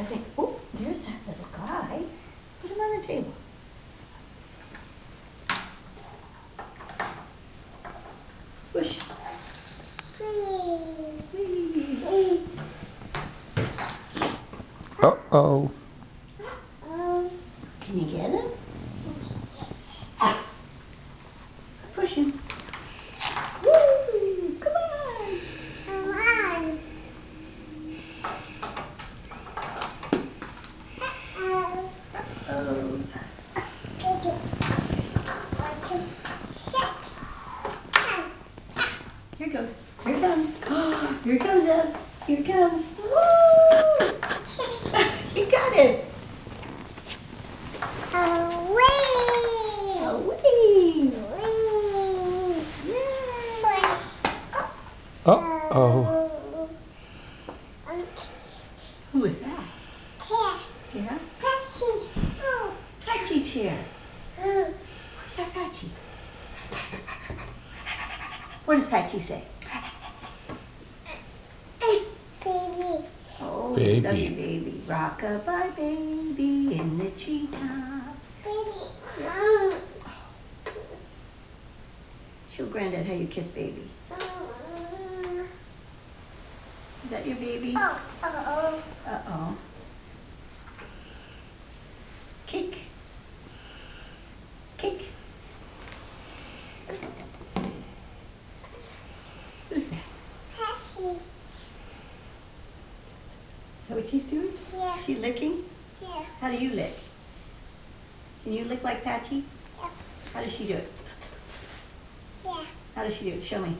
think, oh, there's that little guy. Put him on the table. Push. Whee. Uh-oh. Can you get him? Push him. Woo! Come on. Uh-oh. Here goes. Here comes. Here comes up. Here comes. Woo! You got it. Away. Uh-oh. Who is that? Yeah? Patchy chair. Who's that Patchy? What does Patchy say? Baby. Oh, Baby. love you, baby. Rock-a-bye, baby, in the treetop. Baby. Show Granddad how you kiss baby. Is that your baby? Uh-oh. Uh-oh. Kick. Kick. Who's that? Patchy. Is that what she's doing? Yeah. Is she licking? Yeah. How do you lick? Can you lick like Patchy? Yeah. How does she do it? Yeah. How does she do it? Show me.